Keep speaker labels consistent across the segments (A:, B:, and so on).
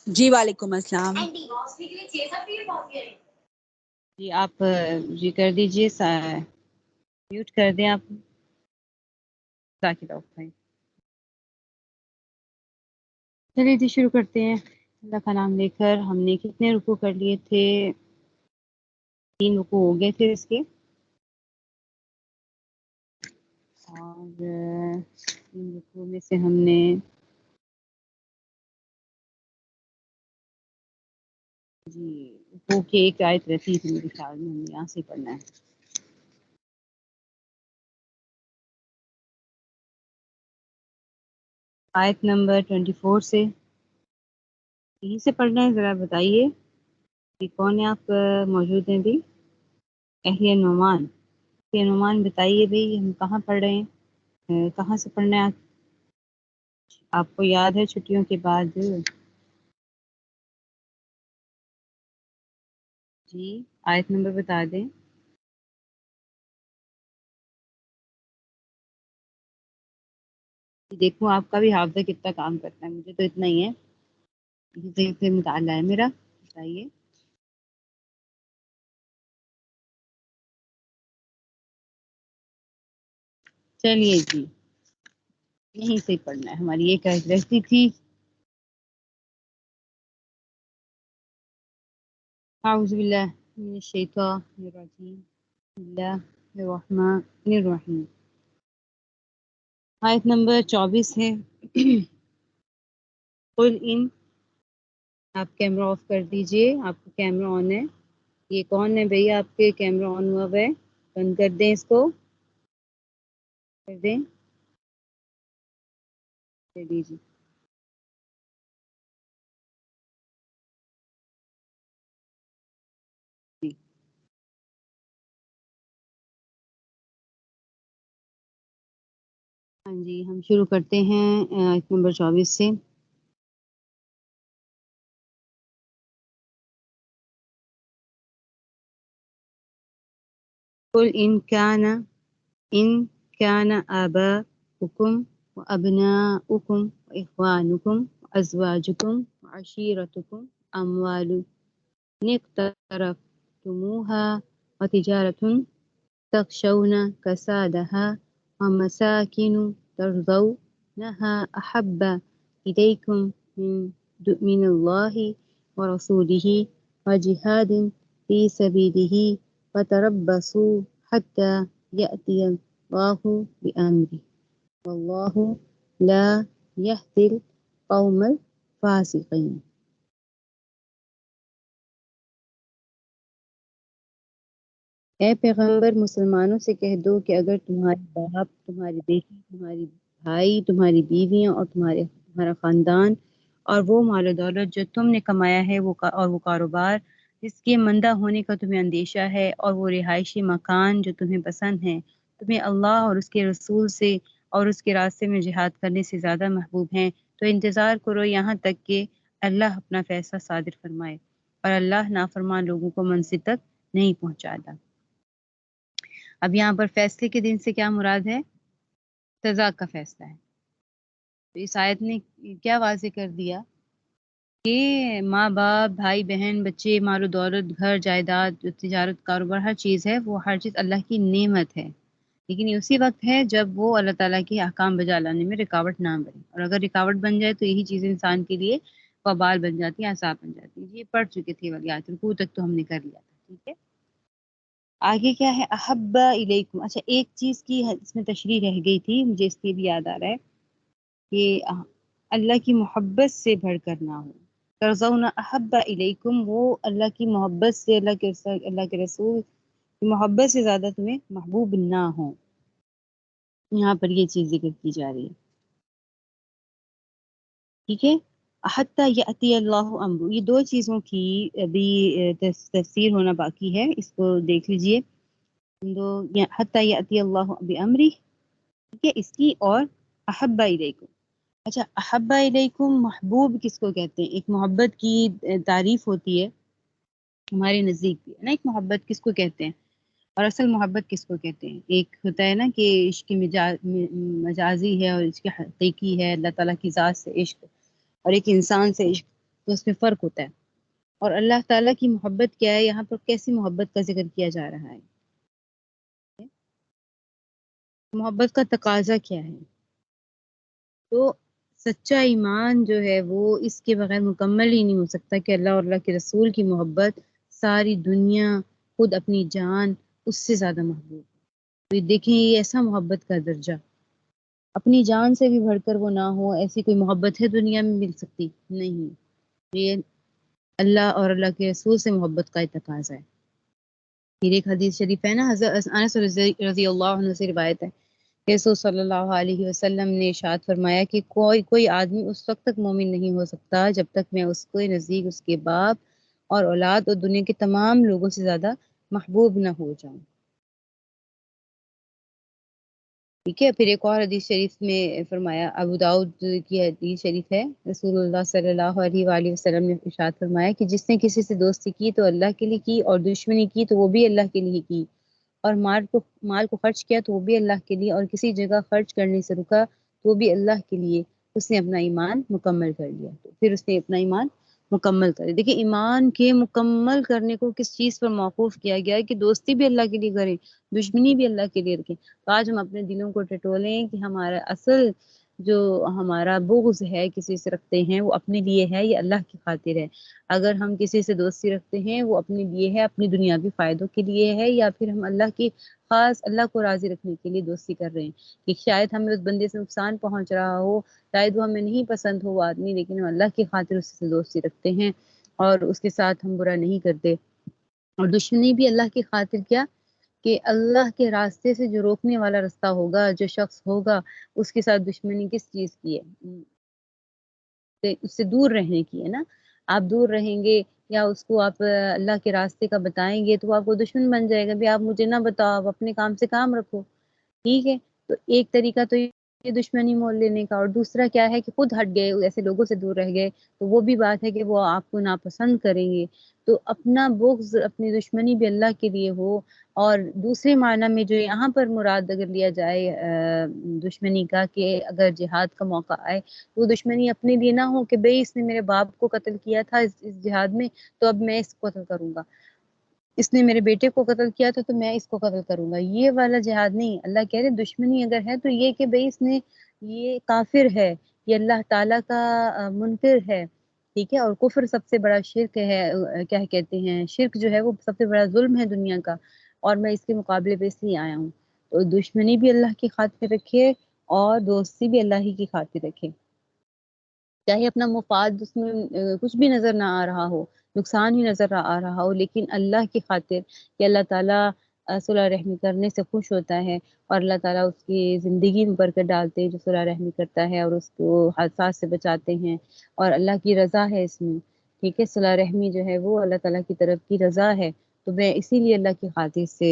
A: جی وعلیکم السلام.
B: جی آپ جی کر دیجئے، میوٹ کر دیں آپ. چلیے جی شروع کرتے ہیں. اللہ کا نام لے کر. ہم نے کتنے رکوع کر لیے تھے؟ 3 رکوع ہو گئے تھے اس کے، اور 3 رکوع میں سے ہم نے جی رکوع کی ایک آیت رہتی تھی میرے خیال میں، ہم نے یہاں سے پڑھنا ہے. آیت نمبر 24 سے یہیں سے پڑھنا ہے. ذرا بتائیے کہ کون ہے آپ موجود ہیں بھی؟ اہل نعمان. اہل نعمان بتائیے بھئی ہم کہاں پڑھ رہے ہیں، کہاں سے پڑھنا ہے آپ کو یاد ہے چھٹیوں کے بعد؟ جی آیت نمبر بتا دیں. دیکھوں آپ کا بھی حافظہ کتنا کام کرتا ہے، مجھے تو اتنا ہی ہے، ذہن سے مطالعہ ہے میرا. بتائیے. چلیے جی یہیں سے پڑھنا ہے، ہماری ایک آیت رہتی تھی. اعوذ باللہ من الشیطان الرجیم، بسم اللہ الرحمن الرحیم. آیت نمبر 24 ہے. قل ان، آپ کیمرہ آف کر دیجئے، آپ کا کیمرہ آن ہے. یہ کون ہے بھئی آپ کے کیمرہ آن ہوا ہے؟ بند کر دیں اس کو، کر دیں. دے دیجیے. جی ہاں جی ہم شروع کرتے ہیں آیت نمبر 24 سے. قل إن كان آباؤكم وأبناؤكم وإخوانكم وأزواجكم وعشيرتكم أموال اقترفتموها وتجارة تخشون كسادها ومساكن ترضونها أحب إليكم من الله ورسوله وجهاد في سبيله فتربصوا حتى يأتي الله بأمره والله لا يهدي القوم الفاسقين. اے پیغمبر مسلمانوں سے کہہ دو کہ اگر تمہارے باپ، تمہاری بیٹی، تمہاری بھائی، تمہاری بیویاں اور تمہارا خاندان اور وہ مال و دولت جو تم نے کمایا ہے اور وہ کاروبار جس کے مندہ ہونے کا تمہیں اندیشہ ہے اور وہ رہائشی مکان جو تمہیں پسند ہیں، تمہیں اللہ اور اس کے رسول سے اور اس کے راستے میں جہاد کرنے سے زیادہ محبوب ہیں، تو انتظار کرو یہاں تک کہ اللہ اپنا فیصلہ صادر فرمائے، اور اللہ نافرمان لوگوں کو منزل تک نہیں پہنچاتا. اب یہاں پر فیصلے کے دن سے کیا مراد ہے؟ سزا کا فیصلہ ہے. تو اس آیت نے کیا واضح کر دیا کہ ماں باپ، بھائی بہن، بچے، مال و دولت، گھر جائیداد، تجارت، کاروبار، ہر چیز ہے، وہ ہر چیز اللہ کی نعمت ہے، لیکن یہ اسی وقت ہے جب وہ اللہ تعالیٰ کے احکام بجا لانے میں رکاوٹ نہ بنے، اور اگر رکاوٹ بن جائے تو یہی چیز انسان کے لیے وبال بن جاتی ہے، عذاب بن جاتی ہے. یہ پڑھ چکے تھے والی آیت، رکوع تک تو ہم نے کر لیا تھا. ٹھیک ہے، آگے کیا ہے؟ احب الیکم. اچھا ایک چیز کی اس میں تشریح رہ گئی تھی، مجھے اس لیے بھی یاد آ رہا ہے کہ اللہ کی محبت سے بڑھ کر نہ ہو. ترضون احب الیکم، وہ اللہ کی محبت سے، اللہ کے رسول کی محبت سے زیادہ تمہیں محبوب نہ ہو. یہاں پر یہ چیز ذکر کی جا رہی ہے. ٹھیک ہے، حتی یأتی اللہ امر، یہ 2 چیزوں کی ابھی تفسیر ہونا باقی ہے، اس کو دیکھ لیجئے. حتی یأتی اللہ بامرہ، ٹھیک ہے، اس کی، اور احب الیکم. اچھا احب الیکم محبوب کس کو کہتے ہیں؟ ایک محبت کی تعریف ہوتی ہے ہمارے نزدیک بھی ہے نا، ایک محبت کس کو کہتے ہیں اور اصل محبت کس کو کہتے ہیں؟ ایک ہوتا ہے نا کہ عشق مجازی ہے اور عشق حقیقی ہے، اللہ تعالیٰ کی ذات سے عشق اور ایک انسان سے عشق. تو اس میں فرق ہوتا ہے۔ اور اللہ تعالیٰ کی محبت کیا ہے، یہاں پر کیسی محبت کا ذکر کیا جا رہا ہے، محبت کا تقاضا کیا ہے؟ تو سچا ایمان جو ہے وہ اس کے بغیر مکمل ہی نہیں ہو سکتا کہ اللہ اور اللہ کے رسول کی محبت ساری دنیا، خود اپنی جان، اس سے زیادہ محبوب۔ تو یہ دیکھیں، یہ ایسا محبت کا درجہ، اپنی جان سے بھی بڑھ کر وہ نہ ہو، ایسی کوئی محبت ہے دنیا میں مل سکتی؟ نہیں۔ یہ اللہ اور اللہ کے رسول سے محبت کا تقاضا ہے۔ پھر ایک حدیث شریف ہے نا، حضرت انس رضی اللہ عنہ سے روایت ہے کہ رسول صلی اللہ علیہ وسلم نے ارشاد فرمایا کہ کوئی آدمی اس وقت تک مومن نہیں ہو سکتا جب تک میں اس کے نزدیک اس کے باپ اور اولاد اور دنیا کے تمام لوگوں سے زیادہ محبوب نہ ہو جاؤں۔ ٹھیک ہے، پھر ایک اور حدیث شریف میں فرمایا، ابو داؤد کی حدیث شریف ہے، رسول اللہ صلی اللہ علیہ وآلہ وسلم نے ارشاد فرمایا کہ جس نے کسی سے دوستی کی تو اللہ کے لیے کی، اور دشمنی کی تو وہ بھی اللہ کے لیے کی، اور مال کو خرچ کیا تو وہ بھی اللہ کے لیے، اور کسی جگہ خرچ کرنے سے رکا تو وہ بھی اللہ کے لیے، اس نے اپنا ایمان مکمل کر لیا۔ تو پھر اس نے اپنا ایمان مکمل کرے۔ دیکھیں، ایمان کے مکمل کرنے کو کس چیز پر موقوف کیا گیا ہے کہ دوستی بھی اللہ کے لیے کریں، دشمنی بھی اللہ کے لیے رکھیں۔ تو آج ہم اپنے دلوں کو ٹٹولیں کہ ہمارا اصل جو ہمارا بغض ہے کسی سے رکھتے ہیں وہ اپنے لیے ہے یا اللہ کی خاطر ہے؟ اگر ہم کسی سے دوستی رکھتے ہیں وہ اپنے لیے ہے، اپنی دنیاوی فائدوں کے لیے ہے، یا پھر ہم اللہ کی خاص اللہ کو راضی رکھنے کے لیے دوستی کر رہے ہیں کہ شاید ہمیں اس بندے سے نقصان پہنچ رہا ہو، شاید وہ ہمیں نہیں پسند ہو وہ آدمی، لیکن ہم اللہ کی خاطر اس سے دوستی رکھتے ہیں اور اس کے ساتھ ہم برا نہیں کرتے۔ اور دشمنی بھی اللہ کی خاطر کیا کہ اللہ کے راستے سے جو روکنے والا رستہ ہوگا، جو شخص ہوگا، اس کے ساتھ دشمنی کس چیز کی ہے؟ اس سے دور رہنے کی ہے نا۔ آپ دور رہیں گے یا اس کو آپ اللہ کے راستے کا بتائیں گے تو وہ آپ کو دشمن بن جائے گا، بھی آپ مجھے نہ بتاؤ، آپ اپنے کام سے کام رکھو۔ ٹھیک ہے، تو ایک طریقہ تو یہ دشمنی مول لینے کا، اور دوسرا کیا ہے کہ خود ہٹ گئے، ایسے لوگوں سے دور رہ گئے، تو وہ بھی بات ہے کہ وہ آپ کو ناپسند کریں گے۔ تو اپنا بغض، اپنی دشمنی بھی اللہ کے لیے ہو۔ اور دوسرے معنی میں جو یہاں پر مراد اگر لیا جائے دشمنی کا، کہ اگر جہاد کا موقع آئے تو وہ دشمنی اپنے لیے نہ ہو کہ بھئی اس نے میرے باپ کو قتل کیا تھا اس جہاد میں، تو اب میں اس کو قتل کروں گا، اس نے میرے بیٹے کو قتل کیا تھا تو میں اس کو قتل کروں گا، یہ والا جہاد نہیں۔ اللہ کہہ رہے دشمنی اگر ہے تو یہ کہ بھئی اس نے، یہ کافر ہے، یہ اللہ تعالیٰ کا منکر ہے، ٹھیک ہے، اور کفر سب سے بڑا شرک ہے، کیا کہتے ہیں، شرک جو ہے وہ سب سے بڑا ظلم ہے دنیا کا، اور میں اس کے مقابلے پہ اس لیے آیا ہوں۔ تو دشمنی بھی اللہ کی خاطر رکھے اور دوستی بھی اللہ ہی کی خاطر رکھے، چاہے اپنا مفاد اس میں کچھ بھی نظر نہ آ رہا ہو، نقصان ہی نظر آ رہا ہو، لیکن اللہ کی خاطر کہ اللہ تعالیٰ صلح رحمی کرنے سے خوش ہوتا ہے، اور اللہ تعالیٰ اس کی زندگی میں برکت ڈالتے ہیں جو صلح رحمی کرتا ہے، اور اس کو حادثات سے بچاتے ہیں، اور اللہ کی رضا ہے اس میں، ٹھیک ہے، صلح رحمی جو ہے وہ اللہ تعالیٰ کی طرف کی رضا ہے۔ تو میں اسی لیے اللہ کی خاطر سے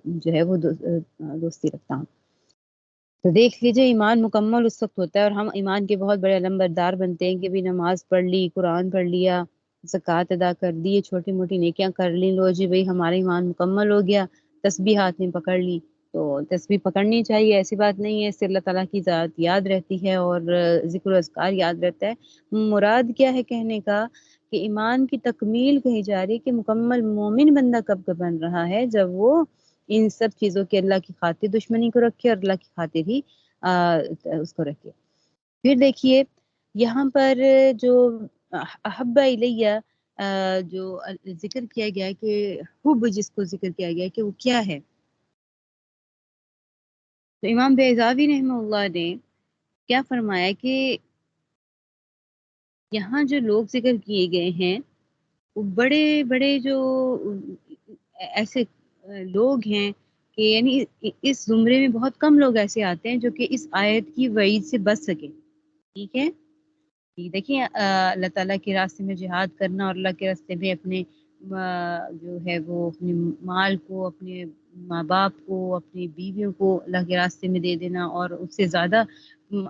B: جو ہے وہ دوستی رکھتا ہوں۔ تو دیکھ لیجئے، ایمان مکمل اس وقت ہوتا ہے، اور ہم ایمان کے بہت بڑے علمبردار بنتے ہیں کہ بھی نماز پڑھ لی، قرآن پڑھ لیا، زکوٰۃ ادا کر دی، چھوٹی موٹی نیکیاں کر لی، لو جی بھائی ہمارا ایمان مکمل ہو گیا، تسبیح ہاتھ میں پکڑ لی۔ تو تسبیح پکڑنی چاہیے، ایسی بات نہیں ہے، اس سے اللہ تعالیٰ کی ذات یاد رہتی ہے اور ذکر و اذکار یاد رہتا ہے۔ مراد کیا ہے کہنے کا کہ ایمان کی تکمیل کہی جا رہی ہے کہ مکمل مومن بندہ کب بن رہا ہے، جب وہ ان سب چیزوں کے اللہ کی خاطر دشمنی کو رکھے اور اللہ کی خاطر ہی اس کو رکھے۔ پھر دیکھیے یہاں پر جو احب الیہ جو ذکر کیا گیا ہے کہ حب جس کو ذکر کیا گیا ہے کہ وہ کیا ہے، تو امام بیضاوی رحمہ اللہ نے کیا فرمایا کہ یہاں جو لوگ ذکر کیے گئے ہیں وہ بڑے بڑے جو ایسے لوگ ہیں کہ یعنی اس زمرے میں بہت کم لوگ ایسے آتے ہیں جو کہ اس آیت کی وعید سے بچ سکیں، ٹھیک ہے۔ دیکھیں اللہ تعالیٰ کے راستے میں جہاد کرنا اور اللہ کے راستے میں اپنے جو ہے وہ اپنے مال کو، اپنے ماں باپ کو، اپنی بیویوں کو اللہ کے راستے میں دے دینا، اور اس سے زیادہ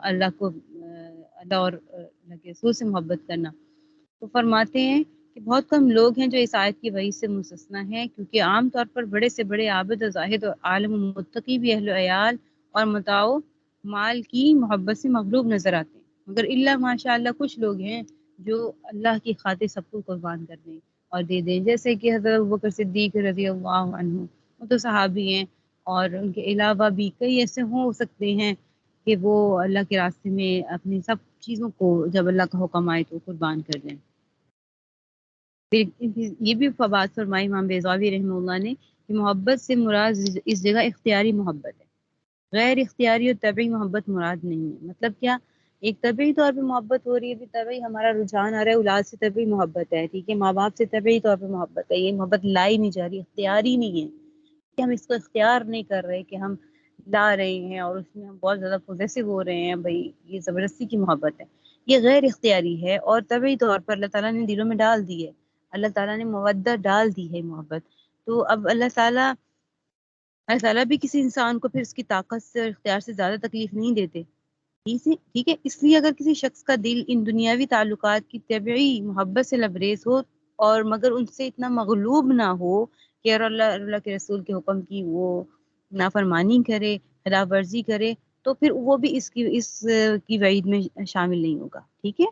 B: اللہ کو اللہ اور اللہ کے رسول سے محبت کرنا، تو فرماتے ہیں کہ بہت کم لوگ ہیں جو اس آیت کی وحی سے مستثنیٰ ہیں، کیونکہ عام طور پر بڑے سے بڑے عابد و زاہد اور عالم و متقی بھی اہل و عیال اور متاع مال کی محبت سے مغلوب نظر آتے ہیں، مگر الا ماشاء اللہ کچھ لوگ ہیں جو اللہ کی خاطر سب کو قربان کر دیں اور دے دیں، جیسے کہ حضرت ابوبکر صدیق رضی اللہ عنہ، وہ تو صحابی ہیں، اور ان کے علاوہ بھی کئی ایسے ہو سکتے ہیں کہ وہ اللہ کے راستے میں اپنی سب چیزوں کو جب اللہ کا حکم آئے تو قربان کر دیں۔ پھر یہ بھی بات فرمائی امام بیضاوی رحمہ اللہ نے کہ محبت سے مراد اس جگہ اختیاری محبت ہے، غیر اختیاری اور طبعی محبت مراد نہیں ہے۔ مطلب کیا؟ ایک طبعی طور پہ محبت ہو رہی ہے، بھی طبعی ہمارا رجحان آ رہا ہے، اولاد سے طبعی محبت ہے، ٹھیک ہے، ماں باپ سے طبعی طور پہ محبت ہے، یہ محبت لائی نہیں جا رہی، اختیاری نہیں ہے کہ ہم اس کو اختیار نہیں کر رہے کہ ہم لا رہے ہیں اور اس میں ہم بہت زیادہ پوزیسو ہو رہے ہیں، بھائی یہ زبردستی کی محبت ہے، یہ غیر اختیاری ہے اور طبعی طور پر اللہ تعالیٰ نے دلوں میں ڈال دی ہے، اللہ تعالیٰ نے مودت ڈال دی ہے محبت۔ تو اب اللہ تعالیٰ بھی کسی انسان کو پھر اس کی طاقت سے اور اختیار سے زیادہ تکلیف نہیں دیتے، ٹھیک ہے، اس لیے اگر کسی شخص کا دل ان دنیاوی تعلقات کی طبعی محبت سے لبریز ہو اور مگر ان سے اتنا مغلوب نہ ہو کہ اللہ کے رسول کے حکم کی وہ نافرمانی کرے، خلاف ورزی کرے، تو پھر وہ بھی اس کی وعید میں شامل نہیں ہوگا، ٹھیک ہے،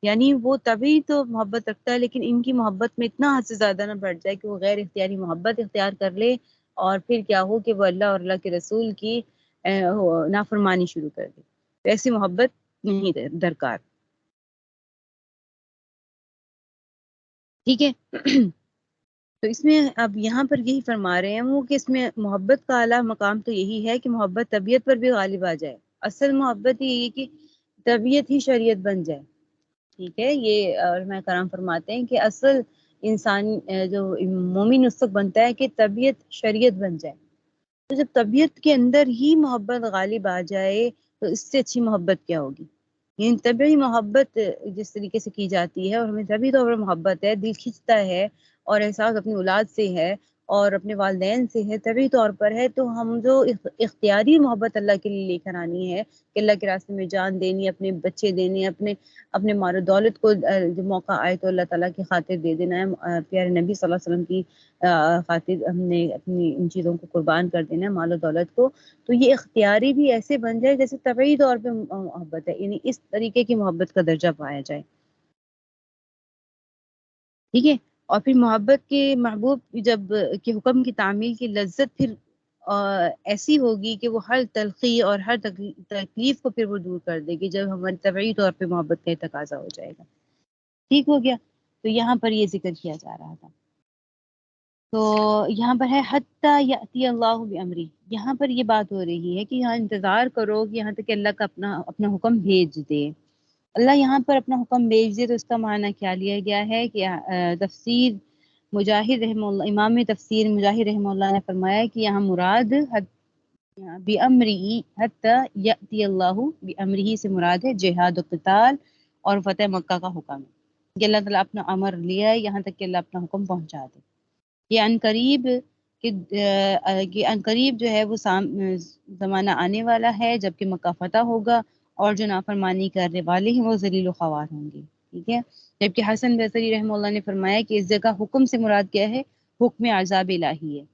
B: یعنی وہ تبھی تو محبت رکھتا ہے، لیکن ان کی محبت میں اتنا حد سے زیادہ نہ بڑھ جائے کہ وہ غیر اختیاری محبت اختیار کر لے اور پھر کیا ہو کہ وہ اللہ اور اللہ کے رسول کی نافرمانی شروع کر دے، تو ایسی محبت نہیں درکار، ٹھیک ہے۔ تو اس میں اب یہاں پر یہی فرما رہے ہیں وہ کہ اس میں محبت کا اعلیٰ مقام تو یہی ہے کہ محبت طبیعت پر بھی غالب آ جائے، اصل محبت یہ ہے کہ طبیعت ہی شریعت بن جائے، ٹھیک ہے، یہ علماء کرام فرماتے ہیں کہ اصل انسان جو مومن اس وقت بنتا ہے کہ طبیعت شریعت بن جائے، تو جب طبیعت کے اندر ہی محبت غالب آ جائے تو اس سے اچھی محبت کیا ہوگی؟ یعنی طبعی محبت جس طریقے سے کی جاتی ہے اور ہمیں طبعی طور پر محبت ہے، دل کھنچتا ہے اور احساس اپنی اولاد سے ہے اور اپنے والدین سے ہے، طبعی طور پر ہے، تو ہم جو اختیاری محبت اللہ کے لیے لے کر آنی ہے کہ اللہ کے راستے میں جان دینی، اپنے بچے دینے، اپنے مال و دولت کو جو موقع آئے تو اللہ تعالیٰ کی خاطر دے دینا ہے، پیارے نبی صلی اللہ علیہ وسلم کی خاطر ہم نے اپنی ان چیزوں کو قربان کر دینا ہے، مال و دولت کو، تو یہ اختیاری بھی ایسے بن جائے جیسے طبعی طور پہ محبت ہے، یعنی اس طریقے کی محبت کا درجہ پایا جائے، ٹھیک ہے، اور پھر محبت کے محبوب جب کے حکم کی تعمیل کی لذت پھر ایسی ہوگی کہ وہ ہر تلخی اور ہر تکلیف کو پھر وہ دور کر دے گی جب ہماری طبعی طور پہ محبت کا تقاضا ہو جائے گا، ٹھیک ہو گیا۔ تو یہاں پر یہ ذکر کیا جا رہا تھا، تو یہاں پر ہے حتیٰ یأتی اللہ بامری، یہاں پر یہ بات ہو رہی ہے کہ یہاں انتظار کرو کہ یہاں تک کہ اللہ کا اپنا حکم بھیج دے، اللہ یہاں پر اپنا حکم بھیج دے، تو اس کا معنی کیا لیا گیا ہے کہ تفسیر مجاہد رحمہ اللہ، امام تفسیر مجاہد رحمہ اللہ نے فرمایا کہ یہاں مراد بِأَمْرِهِ حتیٰ یأتی اللہ بِأَمْرِهِ سے مراد ہے جہاد و قتال اور فتح مکہ کا حکم ہے کہ اللہ تعالیٰ اپنا امر لیا ہے یہاں تک کہ اللہ اپنا حکم پہنچا دے، یہ عنقریب جو ہے وہ زمانہ آنے والا ہے جبکہ مکہ فتح ہوگا اور جو نافرمانی کرنے والے ہیں وہ ذلیل و خوار ہوں گے، ٹھیک ہے، جبکہ حسن بصری رحمہ اللہ نے فرمایا کہ اس جگہ حکم سے مراد کیا ہے؟ حکم عذاب الہی ہے،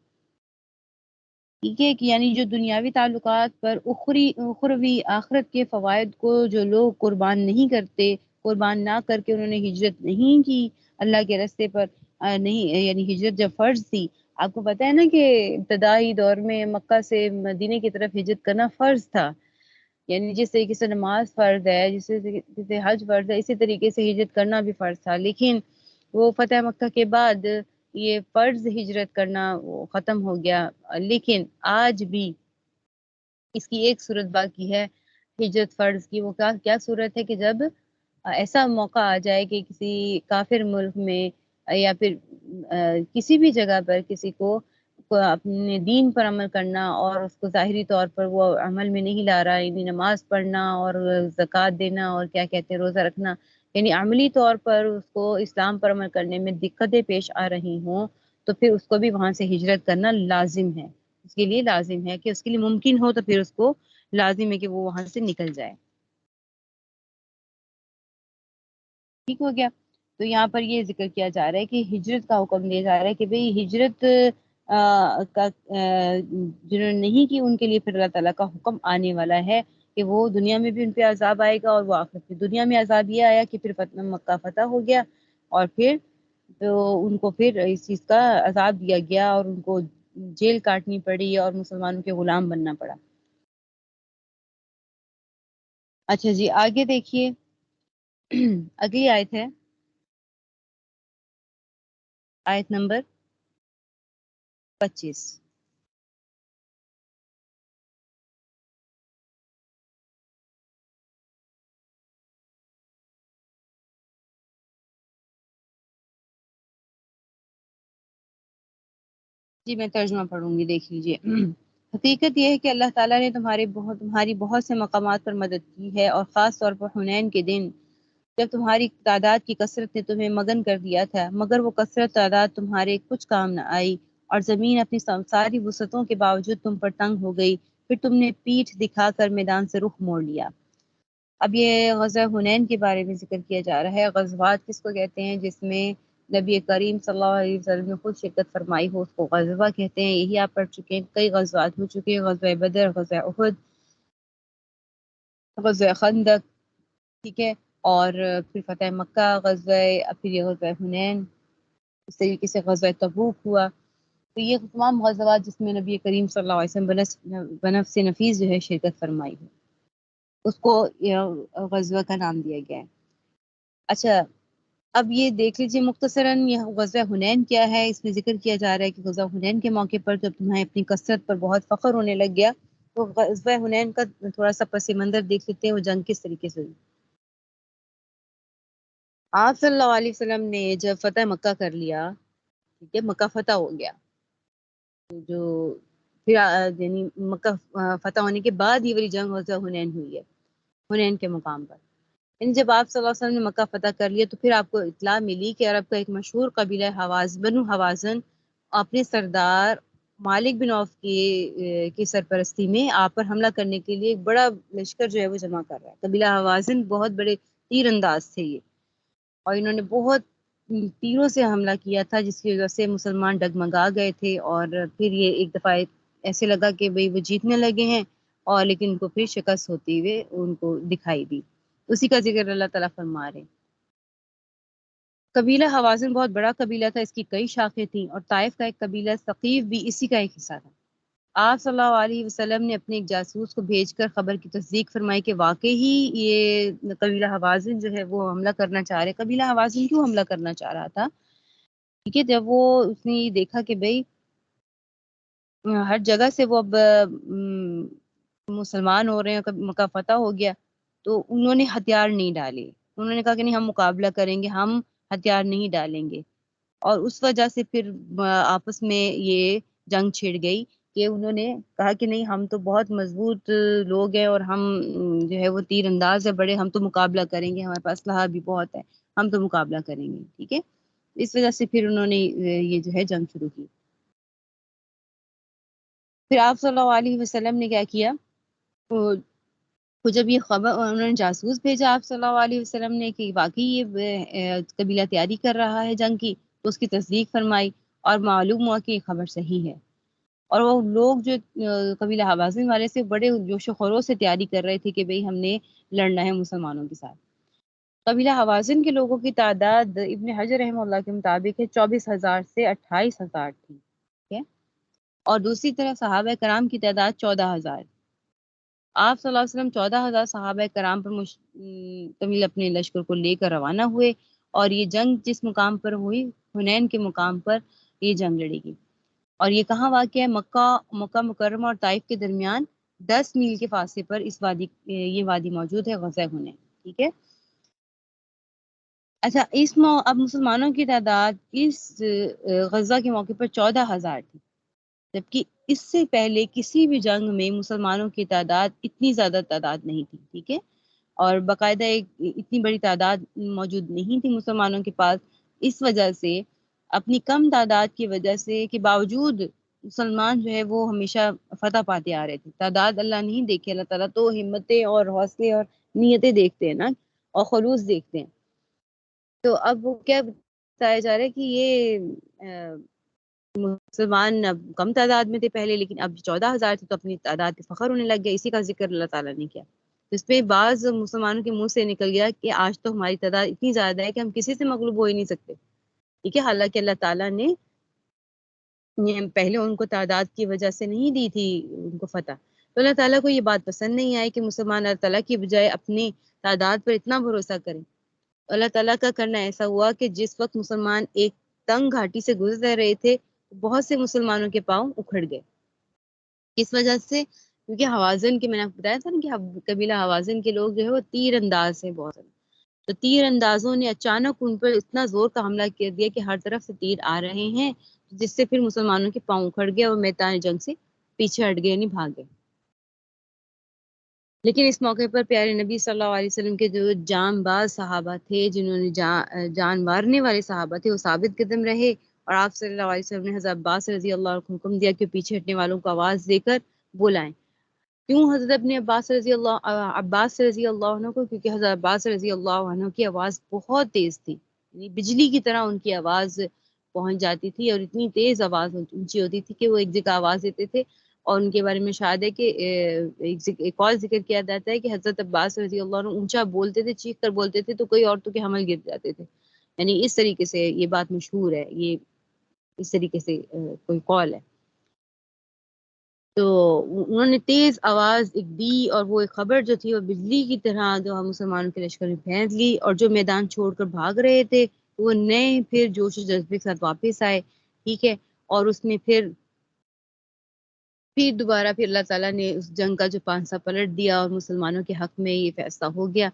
B: ٹھیک ہے، کہ یعنی جو دنیاوی تعلقات پر اخروی آخرت کے فوائد کو جو لوگ قربان نہیں کرتے، قربان نہ کر کے انہوں نے ہجرت نہیں کی اللہ کے راستے پر، نہیں، یعنی ہجرت جب فرض تھی، آپ کو پتہ ہے نا کہ ابتدائی دور میں مکہ سے مدینے کی طرف ہجرت کرنا فرض تھا، یعنی جس طریقے سے نماز فرض ہے، جس طریقے سے حج فرض ہے، اسی طریقے سے ہجرت کرنا بھی فرض تھا، لیکن وہ فتح مکہ کے بعد یہ فرض ہجرت کرنا وہ ختم ہو گیا، لیکن آج بھی اس کی ایک صورت باقی ہے ہجرت فرض کی، وہ کیا صورت ہے کہ جب ایسا موقع آ جائے کہ کسی کافر ملک میں یا پھر کسی بھی جگہ پر کسی کو اپنے دین پر عمل کرنا اور اس کو ظاہری طور پر وہ عمل میں نہیں لا رہا، یعنی نماز پڑھنا اور زکوٰۃ دینا اور کیا کہتے ہیں روزہ رکھنا، یعنی عملی طور پر اس کو اسلام پر عمل کرنے میں دقتیں پیش آ رہی ہوں، تو پھر اس کو بھی وہاں سے ہجرت کرنا لازم ہے، اس کے لیے لازم ہے کہ اس کے لیے ممکن ہو تو پھر اس کو لازم ہے کہ وہ وہاں سے نکل جائے، ٹھیک ہو گیا۔ تو یہاں پر یہ ذکر کیا جا رہا ہے کہ ہجرت کا حکم دیا جا رہا ہے کہ بھئی ہجرت جنہوں نے نہیں کی ان کے لیے پھر اللہ تعالیٰ کا حکم آنے والا ہے، کہ وہ دنیا میں بھی ان پہ عذاب آئے گا اور وہ آخرت میں۔ دنیا میں عذاب یہ آیا کہ پھر مکہ فتح ہو گیا، اور پھر تو ان کو پھر اس چیز کا عذاب دیا گیا اور ان کو جیل کاٹنی پڑی اور مسلمانوں کے غلام بننا پڑا۔ اچھا جی، آگے دیکھیے اگلی آیت ہے آیت نمبر 25۔ جی میں ترجمہ پڑھوں گی، دیکھ لیجیے۔ حقیقت یہ ہے کہ اللہ تعالیٰ نے تمہاری بہت سے مقامات پر مدد کی ہے، اور خاص طور پر حنین کے دن جب تمہاری تعداد کی کثرت نے تمہیں مگن کر دیا تھا، مگر وہ کثرت تعداد تمہارے کچھ کام نہ آئی، اور زمین اپنی ساری وسعتوں کے باوجود تم پر تنگ ہو گئی، پھر تم نے پیٹھ دکھا کر میدان سے رخ موڑ لیا۔ اب یہ غزوہ حنین کے بارے میں ذکر کیا جا رہا ہے۔ غزوات کس کو کہتے ہیں؟ جس میں نبی کریم صلی اللہ علیہ وسلم نے خود شرکت فرمائی ہو، اس کو غزوہ کہتے ہیں۔ یہی آپ پڑھ چکے ہیں، کئی غزوات ہو چکے ہیں، غزوہ بدر، غزوہ احد، غزوہ خندق، ٹھیک ہے، اور پھر فتح مکہ، پھر یہ غزوہ حنین، اس طریقے سے غزوہ تبوک ہوا۔ تو یہ تمام غزوات جس میں نبی کریم صلی اللہ علیہ وسلم بنفس نفیس جو ہے شرکت فرمائی ہو، اس کو غزوہ کا نام دیا گیا ہے۔ اچھا، اب یہ دیکھ لیجیے مختصراً یہ غزوہ حنین کیا ہے۔ اس میں ذکر کیا جا رہا ہے کہ غزوہ حنین کے موقع پر جب تمہیں اپنی کثرت پر بہت فخر ہونے لگ گیا، تو غزوہ حنین کا تھوڑا سا پس منظر دیکھ لیتے ہیں، وہ جنگ کس طریقے سے ہوئی۔ آپ صلی اللہ علیہ وسلم نے جب فتح مکہ کر لیا، ٹھیک ہے، مکہ فتح ہو گیا، جو پھر یعنی مکہ فتح ہونے کے بعد یہ والی جنگ غزوہ حنین ہوئی ہے، حنین کے مقام پر۔ یعنی جب آپ صلی اللہ علیہ وسلم نے مکہ فتح کر لیا، تو پھر آپ کو اطلاع ملی کہ عرب کا ایک مشہور قبیلہ بنو حوازن اپنے سردار مالک بن عوف کی سرپرستی میں آپ پر حملہ کرنے کے لیے ایک بڑا لشکر جو ہے وہ جمع کر رہا ہے۔ قبیلہ حوازن بہت بڑے تیر انداز تھے یہ، اور انہوں نے بہت تیروں سے حملہ کیا تھا، جس کی وجہ سے مسلمان ڈگمگا گئے تھے، اور پھر یہ ایک دفعہ ایسے لگا کہ بھئی وہ جیتنے لگے ہیں، اور لیکن ان کو پھر شکست ہوتی ہوئے ان کو دکھائی دی۔ اسی کا ذکر اللہ تعالیٰ فرما رہے ہیں۔ قبیلہ حوازن بہت بڑا قبیلہ تھا، اس کی کئی شاخیں تھیں، اور طائف کا ایک قبیلہ ثقیف بھی اسی کا ایک حصہ تھا۔ آپ صلی اللہ علیہ وسلم نے اپنے ایک جاسوس کو بھیج کر خبر کی تصدیق فرمائی کہ واقعی یہ قبیلہ حوازن جو ہے وہ حملہ کرنا چاہ رہے۔ قبیلہ حوازن کیوں حملہ کرنا چاہ رہا تھا؟ ٹھیک ہے، جب اس نے یہ دیکھا کہ بھئی ہر جگہ سے وہ اب مسلمان ہو رہے ہیں، مکہ فتح ہو گیا، تو انہوں نے ہتھیار نہیں ڈالے۔ انہوں نے کہا کہ نہیں، ہم مقابلہ کریں گے، ہم ہتھیار نہیں ڈالیں گے، اور اس وجہ سے پھر آپس میں یہ جنگ چھڑ گئی کہ انہوں نے کہا کہ نہیں، ہم تو بہت مضبوط لوگ ہیں، اور ہم جو ہے وہ تیر انداز ہے بڑے، ہم تو مقابلہ کریں گے، ہمارے پاس اسلحہ بھی بہت ہے، ہم تو مقابلہ کریں گے، ٹھیک ہے۔ اس وجہ سے پھر انہوں نے یہ جو ہے جنگ شروع کی۔ پھر آپ صلی اللہ علیہ وسلم نے کیا کیا؟ تو جب یہ خبر انہوں نے جاسوس بھیجا آپ صلی اللہ علیہ وسلم نے کہ واقعی یہ قبیلہ تیاری کر رہا ہے جنگ کی، تو اس کی تصدیق فرمائی، اور معلوم ہوا کہ یہ خبر صحیح ہے۔ اور وہ لوگ جو قبیلہ حوازن والے سے بڑے جوش و خروش سے تیاری کر رہے تھے کہ بھئی ہم نے لڑنا ہے مسلمانوں کے ساتھ۔ قبیلہ حوازن کے لوگوں کی تعداد ابن حجر رحمہ اللہ کے مطابق ہے 24,000 سے 28,000 تھی، ٹھیک ہے؟ اور دوسری طرف صحابہ کرام کی تعداد 14,000۔ آپ صلی اللہ علیہ وسلم 14,000 صحابہ کرام پر مشتمل اپنے لشکر کو لے کر روانہ ہوئے، اور یہ جنگ جس مقام پر ہوئی، حنین کے مقام پر یہ جنگ لڑی گئی۔ اور یہ کہاں واقع ہے؟ مکہ مکرمہ اور طائف کے درمیان 10 میل کے فاصلے پر یہ وادی موجود ہے، غزوہ حنین، ٹھیک ہے۔ اچھا، اب مسلمانوں کی تعداد اس غزوہ کے موقع پر 14,000 تھی، جبکہ اس سے پہلے کسی بھی جنگ میں مسلمانوں کی تعداد اتنی زیادہ تعداد نہیں تھی، ٹھیک ہے، اور باقاعدہ اتنی بڑی تعداد موجود نہیں تھی مسلمانوں کے پاس۔ اس وجہ سے اپنی کم تعداد کی وجہ سے کے باوجود مسلمان جو ہے وہ ہمیشہ فتح پاتے آ رہے تھے۔ تعداد اللہ نہیں دیکھے، اللہ تعالیٰ تو ہمتیں اور حوصلے اور نیتیں دیکھتے ہیں نا، اور خلوص دیکھتے ہیں۔ تو اب وہ کیا بتایا جا رہا ہے کہ یہ مسلمان اب کم تعداد میں تھے پہلے، لیکن اب 14,000 تھے، تو اپنی تعداد پہ فخر ہونے لگ گیا۔ اسی کا ذکر اللہ تعالیٰ نے کیا۔ اس پہ بعض مسلمانوں کے منہ سے نکل گیا کہ آج تو ہماری تعداد اتنی زیادہ ہے کہ ہم کسی سے مغلوب ہو ہی نہیں سکتے، ٹھیک ہے، حالانکہ اللہ تعالیٰ نے پہلے ان کو تعداد کی وجہ سے نہیں دی تھی ان کو فتح، تو اللہ تعالیٰ کو یہ بات پسند نہیں آئی کہ مسلمان اللہ تعالیٰ کی بجائے اپنی تعداد پر اتنا بھروسہ کریں۔ اللہ تعالیٰ کا کرنا ایسا ہوا کہ جس وقت مسلمان ایک تنگ گھاٹی سے گزر رہے تھے، بہت سے مسلمانوں کے پاؤں اکھڑ گئے۔ کس وجہ سے؟ کیونکہ حوازن کے، میں نے آپ کو بتایا تھا نا کہ قبیلہ حوازن کے لوگ جو ہے وہ تیر انداز ہیں بہت، تو تیر اندازوں نے اچانک ان پر اتنا زور کا حملہ کر دیا کہ ہر طرف سے تیر آ رہے ہیں، جس سے پھر مسلمانوں کے پاؤں اکھڑ گئے اور میدان جنگ سے پیچھے ہٹ گئے، یعنی بھاگ گئے۔ لیکن اس موقع پر پیارے نبی صلی اللہ علیہ وسلم کے جو جان باز صحابہ تھے، جنہوں نے جان مارنے والے صحابہ تھے، وہ ثابت قدم رہے، اور آپ صلی اللہ علیہ وسلم نے حضرت عباس رضی اللہ عنہ کو حکم دیا کہ پیچھے ہٹنے والوں کو آواز دے کر بلائیں۔ کیوں حضرت اپنے عباس رضی اللہ عنہ کو؟ کیونکہ حضرت عباس رضی اللہ عنہ کی آواز بہت تیز تھی، یعنی بجلی کی طرح ان کی آواز پہنچ جاتی تھی، اور اتنی تیز آواز اونچی ہوتی تھی کہ وہ ایک جگہ آواز دیتے تھے، اور ان کے بارے میں شاید ہے کہ ایک اور ذکر کیا جاتا ہے کہ حضرت عباس رضی اللہ عنہ اونچا بولتے تھے، چیخ کر بولتے تھے، تو کوئی عورتوں کے حمل گر جاتے تھے، یعنی اس طریقے سے یہ بات مشہور ہے، یہ اس طریقے سے کوئی قول ہے۔ تو انہوں نے تیز آواز ایک دی، اور وہ ایک خبر جو تھی وہ بجلی کی طرح جو ہم مسلمانوں کے لشکر میں پھینک لی، اور جو میدان چھوڑ کر بھاگ رہے تھے وہ نئے پھر جوش و جذبے کے ساتھ واپس آئے، ٹھیک ہے، اور اس میں پھر دوبارہ پھر اللہ تعالیٰ نے اس جنگ کا جو پانسا پلٹ دیا، اور مسلمانوں کے حق میں یہ فیصلہ ہو گیا۔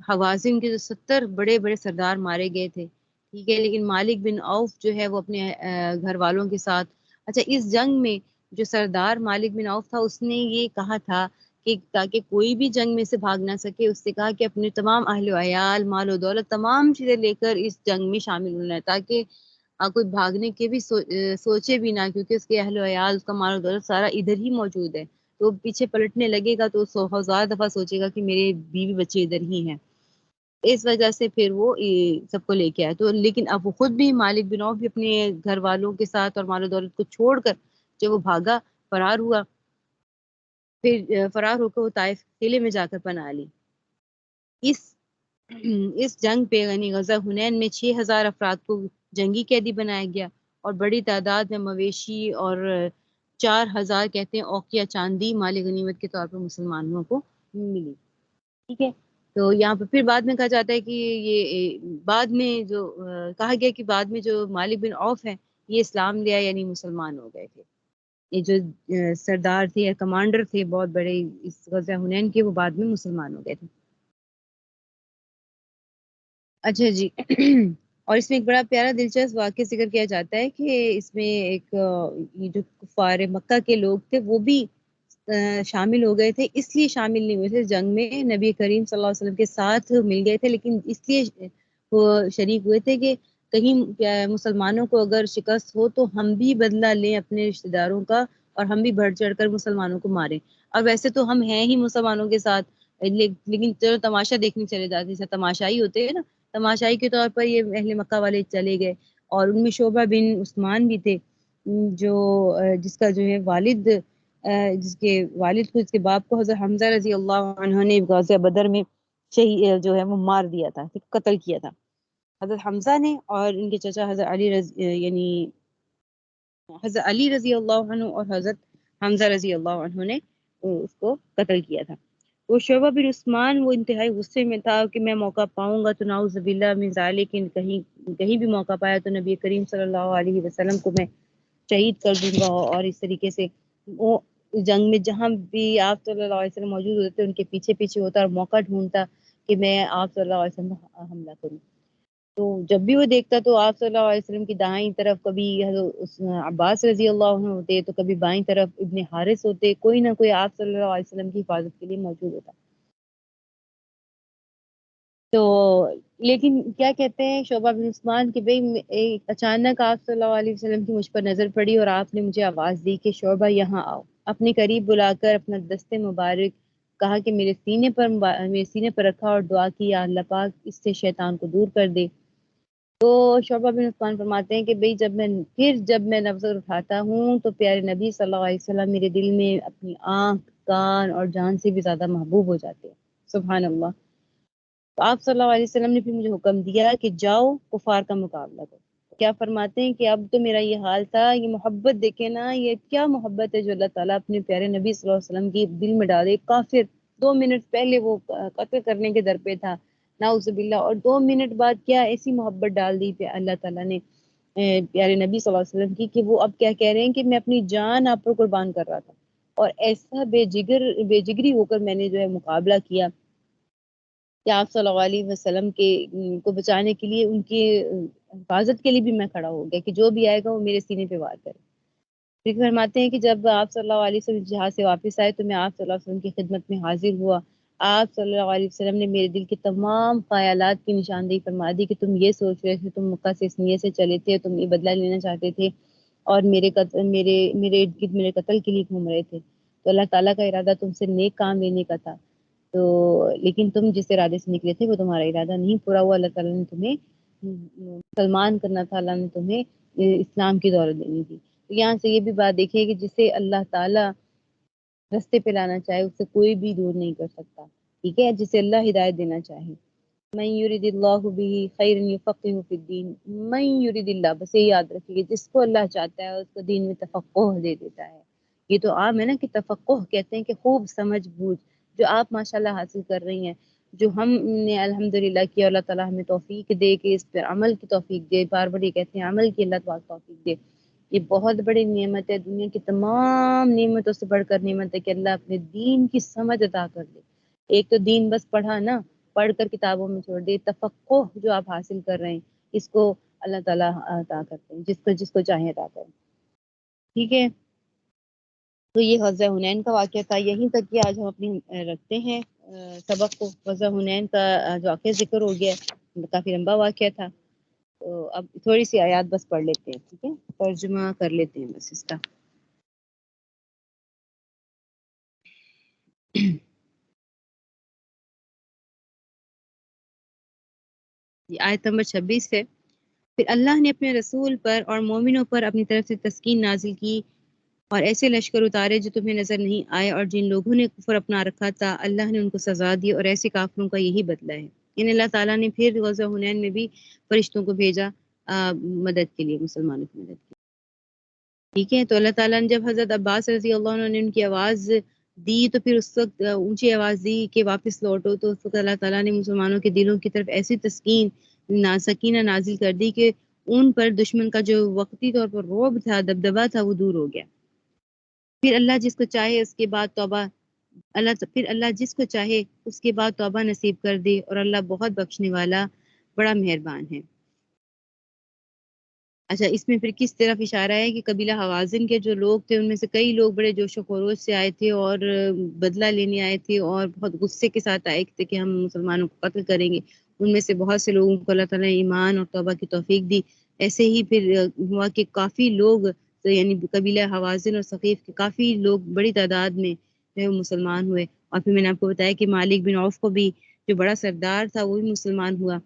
B: حوازن کے جو 70 بڑے بڑے سردار مارے گئے تھے، ٹھیک ہے، لیکن مالک بن عوف جو ہے وہ اپنے گھر والوں کے ساتھ، اچھا اس جنگ میں جو سردار مالک بن عوف تھا، اس نے یہ کہا تھا کہ تاکہ کوئی بھی جنگ میں سے بھاگ نہ سکے، اس سے کہا کہ اپنے تمام اہل و عیال، مال و دولت، تمام چیزیں لے کر اس جنگ میں شامل ہونا ہے، تاکہ کوئی بھاگنے کے بھی سوچے بھی نہ، کیونکہ اس کے اہل و عیال، اس کا مال و دولت سارا ادھر ہی موجود ہے، تو پیچھے پلٹنے لگے گا تو 100,000 دفعہ سوچے گا کہ میرے بیوی بچے ادھر ہی ہیں، اس وجہ سے پھر وہ سب کو لے کے آئے۔ تو لیکن اب وہ خود بھی، مالک بن عوف بھی اپنے گھر والوں کے ساتھ اور مال و دولت کو چھوڑ کر جب وہ بھاگا، فرار ہوا، پھر فرار ہو کر وہ طائف قلعے میں جا کر پناہ لی۔ اس اس جنگ پہ، یعنی غزوہ حنین میں 6,000 افراد کو جنگی قیدی بنایا گیا، اور بڑی تعداد میں مویشی، اور 4,000 کہتے ہیں اوقیہ چاندی مال غنیمت کے طور پر مسلمانوں کو ملی، ٹھیک ہے۔ تو یہاں پہ پھر بعد میں کہا جاتا ہے کہ یہ بعد میں جو کہا گیا کہ بعد میں جو مالک بن عوف ہے یہ اسلام لیا، یعنی مسلمان ہو گئے تھے، یہ جو سردار تھے یا کمانڈر تھے بہت بڑے اس غزوہ حنین کے، وہ بعد میں مسلمان ہو گئے تھے۔ اچھا جی اور اس میں ایک بڑا پیارا دلچسپ واقعہ ذکر کیا جاتا ہے کہ اس میں ایک یہ جو کفار مکہ کے لوگ تھے وہ بھی شامل ہو گئے تھے، اس لیے شامل نہیں ہوئے تھے جنگ میں، نبی کریم صلی اللہ علیہ وسلم کے ساتھ مل گئے تھے، لیکن اس لیے وہ شریک ہوئے تھے کہ کہیں مسلمانوں کو اگر شکست ہو تو ہم بھی بدلہ لیں اپنے رشتہ داروں کا، اور ہم بھی بڑھ چڑھ کر مسلمانوں کو ماریں، اور ویسے تو ہم ہیں ہی مسلمانوں کے ساتھ، لیکن چلو تماشا دیکھنے چلے جاتے ہیں، جیسے تماشائی ہوتے ہیں نا، تماشائی کے طور پر یہ اہل مکہ والے چلے گئے، اور ان میں شعبہ بن عثمان بھی تھے، جو جس کا جو ہے والد، جس کے والد کو، اس کے باپ کو حضرت حمزہ رضی اللہ عنہ نے غزوہ بدر میں شہید جو ہے وہ مار دیا تھا، قتل کیا تھا حضرت حمزہ نے، اور ان کے چچا حضرت یعنی حضرت علی رضی اللہ عنہ اور حضرت حمزہ رضی اللہ عنہ نے اس کو قتل کیا تھا۔ وہ شعبہ بن عثمان وہ انتہائی غصے میں تھا کہ میں موقع پاؤں گا تو نعوذ باللہ من ذالک، کہیں بھی موقع پایا تو نبی کریم صلی اللہ علیہ وسلم کو میں شہید کر دوں گا، اور اس طریقے سے وہ جنگ میں جہاں بھی آپ صلی اللہ علیہ وسلم موجود ہوتے تھے ان کے پیچھے پیچھے ہوتا اور موقع ڈھونڈتا کہ میں آپ صلی اللہ علیہ وسلم پر حملہ کروں، تو جب بھی وہ دیکھتا تو آپ صلی اللہ علیہ وسلم کی دائیں طرف کبھی حضرت عباس رضی اللہ عنہ ہوتے، تو کبھی بائیں طرف ابن حارث ہوتے، کوئی نہ کوئی آپ صلی اللہ علیہ وسلم کی حفاظت کے لیے موجود ہوتا۔ تو لیکن کیا کہتے ہیں شعبہ بن عثمان کہ بھئی اچانک آپ صلی اللہ علیہ وسلم کی مجھ پر نظر پڑی، اور آپ نے مجھے آواز دی کہ شعبہ یہاں آؤ، اپنے قریب بلا کر اپنا دست مبارک کہا کہ میرے سینے پر رکھا، اور دعا کی یا اللہ پاک اس سے شیطان کو دور کر دے۔ تو شعبہ بن عثمان فرماتے ہیں کہ بھئی جب میں نظر اٹھاتا ہوں تو پیارے نبی صلی اللہ علیہ وسلم میرے دل میں اپنی آنکھ، کان اور جان سے بھی زیادہ محبوب ہو جاتے ہیں، سبحان اللہ۔ تو آپ صلی اللہ علیہ وسلم نے پھر مجھے حکم دیا کہ جاؤ کفار کا مقابلہ کرو۔ کیا فرماتے ہیں کہ اب تو میرا یہ حال تھا، یہ محبت دیکھے نا، یہ کیا محبت ہے جو اللہ تعالیٰ اپنے پیارے نبی صلی اللہ علیہ وسلم کی دل میں ڈالے۔ کافر 2 منٹ پہلے وہ قتل کرنے کے در پہ تھا، نعوذ باللہ، اور 2 منٹ بعد کیا ایسی محبت ڈال دی پہ اللہ تعالیٰ نے پیارے نبی صلی اللہ علیہ وسلم کی، کہ وہ اب کیا کہہ رہے ہیں کہ میں اپنی جان آپ پر قربان کر رہا تھا، اور ایسا بے جگری ہو کر میں نے جو ہے مقابلہ کیا کہ آپ صلی اللہ علیہ وسلم کے کو بچانے کے لیے، ان کی حفاظت کے لیے بھی میں کھڑا ہو گیا کہ جو بھی آئے گا وہ میرے سینے پہ وار کرے۔ پھر فرماتے ہیں کہ جب آپ صلی اللہ علیہ وسلم جہاں سے واپس آئے تو میں آپ صلی اللہ علیہ وسلم کی خدمت میں حاضر ہوا۔ آپ صلی اللہ علیہ وسلم نے میرے دل کے تمام خیالات کی نشاندہی فرما دی کہ تم یہ سوچ رہے تھے، تم مکہ سے اس نیت سے چلے تھے، تم یہ بدلہ لینا چاہتے تھے اور میرے ارد گرد میرے قتل کے لیے گھوم رہے تھے، تو اللہ تعالیٰ کا ارادہ تم سے نیک کام لینے کا تھا، تو لیکن تم جس ارادے سے نکلے تھے وہ تمہارا ارادہ نہیں پورا ہوا۔ اللہ تعالیٰ نے تمہیں مسلمان کرنا تھا، اللہ نے تمہیں اسلام کی دولت دینی تھی۔ تو یہاں سے یہ بھی بات دیکھیے کہ جسے اللہ تعالیٰ رستے پہ لانا چاہے اس سے کوئی بھی دور نہیں کر سکتا، ٹھیک ہے، جسے اللہ ہدایت دینا چاہے۔ من یرید اللہ بہ خیر یفقہہ فی الدین، من یرید اللہ، بس یہ یاد رکھیے، جس کو اللہ چاہتا ہے اس کو دین میں تفقہ دے دیتا ہے۔ یہ تو عام ہے نا کہ تفقہ کہتے ہیں کہ خوب سمجھ بوجھ، جو آپ ماشاءاللہ حاصل کر رہی ہیں، جو ہم نے الحمدللہ کیا، اللہ تعالیٰ ہمیں توفیق دے کہ اس پر عمل کی توفیق دے، بار بار یہ کہتے ہیں عمل کی اللہ تعالیٰ توفیق دے۔ یہ بہت بڑی نعمت ہے، دنیا کی تمام نعمتوں سے بڑھ کر نعمت ہے کہ اللہ اپنے دین کی سمجھ عطا کر دے۔ ایک تو دین بس پڑھا نا، پڑھ کر کتابوں میں چھوڑ دے، تفقہ جو آپ حاصل کر رہے ہیں اس کو اللہ تعالیٰ عطا کرتے ہیں، جس کو چاہے عطا کریں، ٹھیک ہے۔ تو یہ غزوہ حنین کا واقعہ تھا، یہیں تک کہ آج ہم اپنی رکھتے ہیں سبق کو۔ غزوہ حنین کا جو واقعہ ذکر ہو گیا، کافی لمبا واقعہ تھا، تو اب تھوڑی سی آیات بس پڑھ لیتے ہیں، ٹھیک ہے، ترجمہ کر لیتے ہیں بس اس کا۔ یہ آیت نمبر 26 ہے۔ پھر اللہ نے اپنے رسول پر اور مومنوں پر اپنی طرف سے تسکین نازل کی اور ایسے لشکر اتارے جو تمہیں نظر نہیں آئے، اور جن لوگوں نے کفر اپنا رکھا تھا اللہ نے ان کو سزا دی، اور ایسے کافروں کا یہی بدلہ ہے۔ ان اللہ تعالیٰ نے پھر غزوہ حنین میں بھی فرشتوں کو بھیجا مدد کے لیے، مسلمانوں کی مدد کے لیے، ٹھیک ہے۔ تو اللہ تعالیٰ نے جب حضرت عباس رضی اللہ عنہ نے ان کی آواز دی تو پھر اس وقت اونچی آواز دی کہ واپس لوٹو، تو اس وقت اللہ تعالیٰ نے مسلمانوں کے دلوں کی طرف ایسی سکینہ نازل کر دی کہ ان پر دشمن کا جو وقتی طور پر رعب تھا، دبدبا تھا، وہ دور ہو گیا۔ پھر اللہ جس کو چاہے اس کے بعد توبہ پھر اللہ جس کو چاہے اس کے بعد توبہ نصیب کر دے، اور اللہ بہت بخشنے والا بڑا مہربان ہے۔ اچھا، اس میں پھر کس طرف اشارہ ہے کہ قبیلہ حوازن کے جو لوگ تھے ان میں سے کئی لوگ بڑے جوش و خروش سے آئے تھے اور بدلہ لینے آئے تھے اور بہت غصے کے ساتھ آئے تھے کہ ہم مسلمانوں کو قتل کریں گے۔ ان میں سے بہت سے لوگوں کو اللہ تعالیٰ نے ایمان اور توبہ کی توفیق دی۔ ایسے ہی پھر ہوا کہ کافی لوگ، یعنی قبیلہ حوازن اور ثقیف کے کافی لوگ بڑی تعداد میں جو ہے وہ مسلمان ہوئے، اور پھر میں نے آپ کو بتایا کہ مالک بن عوف کو بھی، جو بڑا سردار تھا، وہ بھی مسلمان ہوا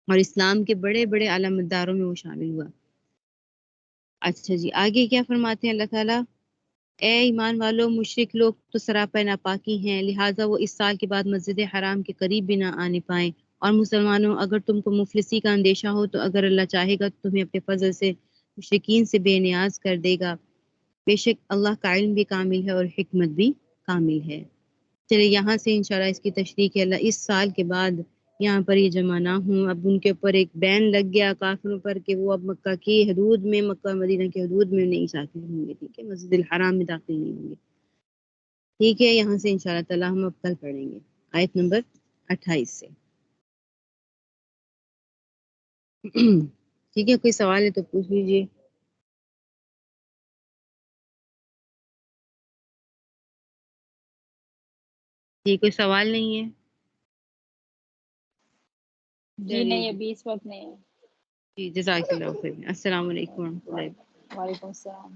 B: اور اسلام کے بڑے بڑے علامتداروں میں وہ شامل ہوا۔ اچھا جی، آگے کیا فرماتے ہیں اللہ تعالیٰ؟ اے ایمان والو، مشرک لوگ تو سراپا ناپاکی ہیں، لہٰذا وہ اس سال کے بعد مسجد حرام کے قریب بھی نہ آنے پائیں۔ اور مسلمانوں، اگر تم کو مفلسی کا اندیشہ ہو تو اگر اللہ چاہے گا تو تمہیں اپنے فضل سے مشرکین سے بے نیاز کر دے گا، بے شک اللہ کا علم بھی کامل ہے اور حکمت بھی کامل ہے۔ چلے یہاں سے انشاءاللہ اس کی تشریح کہ اللہ اس سال کے بعد یہاں پر یہ جمع نہ ہوں۔ اب ان کے اوپر ایک بین لگ گیا کافروں پر کہ وہ اب مکہ کی حدود میں، مکہ مدینہ کی حدود میں نہیں داخل ہوں گے، ٹھیک ہے، مسجد الحرام میں داخل نہیں ہوں گے، ٹھیک ہے۔ یہاں سے انشاءاللہ تعالی ہم اب کل پڑھیں گے آیت نمبر 28 سے۔ ٹھیک ہے، کوئی سوال ہے تو پوچھ لیجیے۔ جی، کوئی سوال نہیں ہے؟
A: جی نہیں، ابھی اس وقت نہیں ہے۔
B: جی، جزاک اللہ خیر، السلام علیکم ورحمۃ اللہ۔
A: وعلیکم السلام۔